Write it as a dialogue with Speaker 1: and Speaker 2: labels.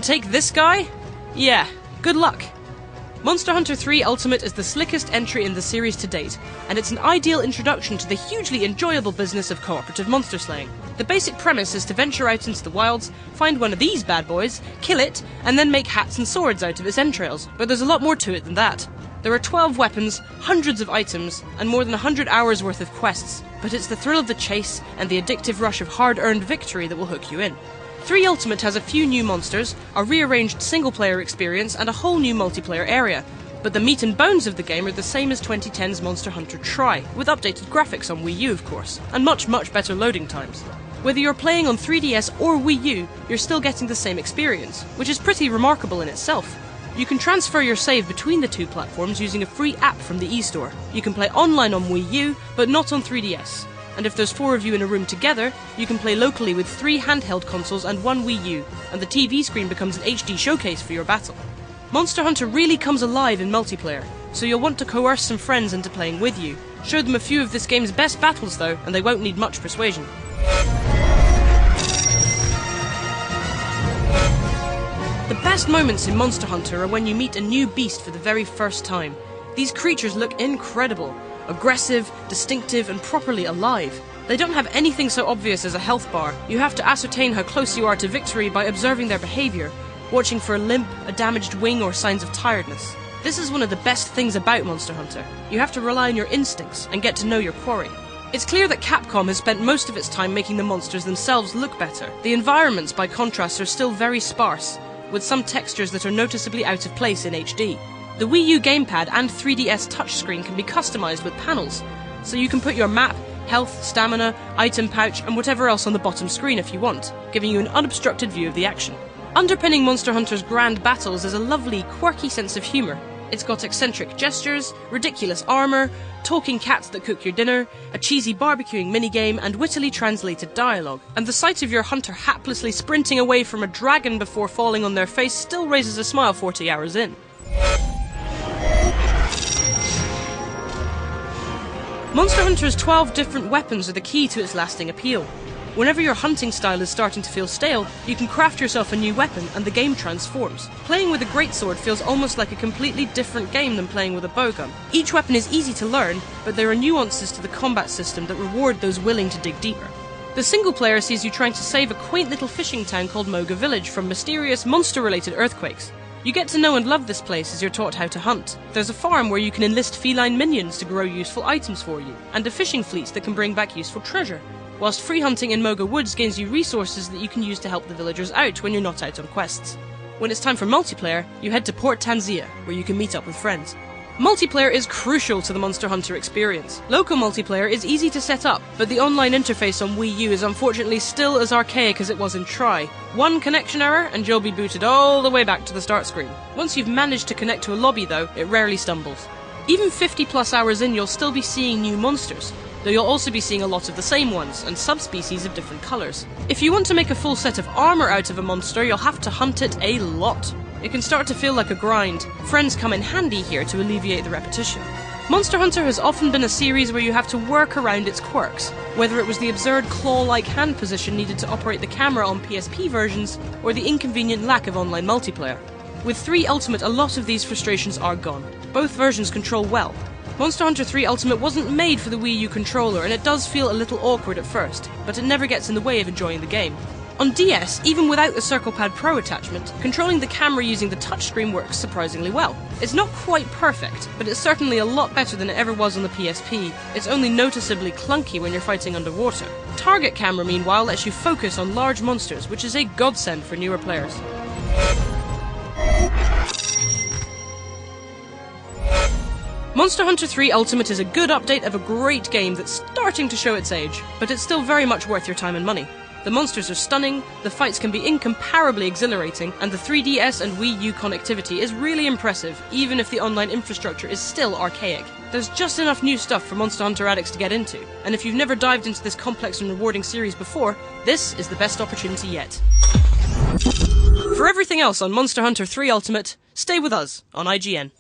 Speaker 1: take this guy? Yeah, good luck. Monster Hunter 3 Ultimate is the slickest entry in the series to date, and it's an ideal introduction to the hugely enjoyable business of cooperative monster slaying. The basic premise is to venture out into the wilds, find one of these bad boys, kill it, and then make hats and swords out of its entrails, but there's a lot more to it than that. There are 12 weapons, hundreds of items, and more than 100 hours worth of quests, but it's the thrill of the chase and the addictive rush of hard-earned victory that will hook you in. 3 Ultimate has a few new monsters, a rearranged single-player experience, and a whole new multiplayer area. But the meat and bones of the game are the same as 2010's Monster Hunter Tri, with updated graphics on Wii U of course, and much better loading times. Whether you're playing on 3DS or Wii U, you're still getting the same experience, which is pretty remarkable in itself. You can transfer your save between the two platforms using a free app from the eStore. You can play online on Wii U, but not on 3DS. And if there's 4 of you in a room together, you can play locally with 3 handheld consoles and 1 Wii U, and the TV screen becomes an HD showcase for your battle. Monster Hunter really comes alive in multiplayer, so you'll want to coerce some friends into playing with you. Show them a few of this game's best battles though, and they won't need much persuasion. The best moments in Monster Hunter are when you meet a new beast for the very first time. These creatures look incredible. Aggressive, distinctive, and properly alive. They don't have anything so obvious as a health bar. You have to ascertain how close you are to victory by observing their behavior, watching for a limp, a damaged wing, or signs of tiredness. This is one of the best things about Monster Hunter. You have to rely on your instincts and get to know your quarry. It's clear that Capcom has spent most of its time making the monsters themselves look better. The environments, by contrast, are still very sparse, with some textures that are noticeably out of place in HD. The Wii U gamepad and 3DS touchscreen can be customized with panels, so you can put your map, health, stamina, item pouch, and whatever else on the bottom screen if you want, giving you an unobstructed view of the action. Underpinning Monster Hunter's grand battles is a lovely, quirky sense of humour. It's got eccentric gestures, ridiculous armour, talking cats that cook your dinner, a cheesy barbecuing minigame, and wittily translated dialogue. And the sight of your hunter haplessly sprinting away from a dragon before falling on their face still raises a smile 40 hours in. Monster Hunter's 12 different weapons are the key to its lasting appeal. Whenever your hunting style is starting to feel stale, you can craft yourself a new weapon and the game transforms. Playing with a greatsword feels almost like a completely different game than playing with a bowgun. Each weapon is easy to learn, but there are nuances to the combat system that reward those willing to dig deeper. The single player sees you trying to save a quaint little fishing town called Moga Village from mysterious monster-related earthquakes. You get to know and love this place as you're taught how to hunt. There's a farm where you can enlist feline minions to grow useful items for you, and a fishing fleet that can bring back useful treasure. Whilst free hunting in Moga Woods gains you resources that you can use to help the villagers out when you're not out on quests. When it's time for multiplayer, you head to Port Tanzia, where you can meet up with friends. Multiplayer is crucial to the Monster Hunter experience. Local multiplayer is easy to set up, but the online interface on Wii U is unfortunately still as archaic as it was in Tri. One connection error and you'll be booted all the way back to the start screen. Once you've managed to connect to a lobby though, it rarely stumbles. Even 50+ hours in, you'll still be seeing new monsters, though you'll also be seeing a lot of the same ones, and subspecies of different colours. If you want to make a full set of armour out of a monster, you'll have to hunt it a lot. It can start to feel like a grind. Friends come in handy here to alleviate the repetition. Monster Hunter has often been a series where you have to work around its quirks, whether it was the absurd claw-like hand position needed to operate the camera on PSP versions, or the inconvenient lack of online multiplayer. With 3 Ultimate, a lot of these frustrations are gone. Both versions control well. Monster Hunter 3 Ultimate wasn't made for the Wii U controller, and it does feel a little awkward at first, but it never gets in the way of enjoying the game. On DS, even without the CirclePad Pro attachment, controlling the camera using the touchscreen works surprisingly well. It's not quite perfect, but it's certainly a lot better than it ever was on the PSP. It's only noticeably clunky when you're fighting underwater. Target camera, meanwhile, lets you focus on large monsters, which is a godsend for newer players. Monster Hunter 3 Ultimate is a good update of a great game that's starting to show its age, but it's still very much worth your time and money. The monsters are stunning, the fights can be incomparably exhilarating, and the 3DS and Wii U connectivity is really impressive, even if the online infrastructure is still archaic. There's just enough new stuff for Monster Hunter addicts to get into, and if you've never dived into this complex and rewarding series before, this is the best opportunity yet. For everything else on Monster Hunter 3 Ultimate, stay with us on IGN.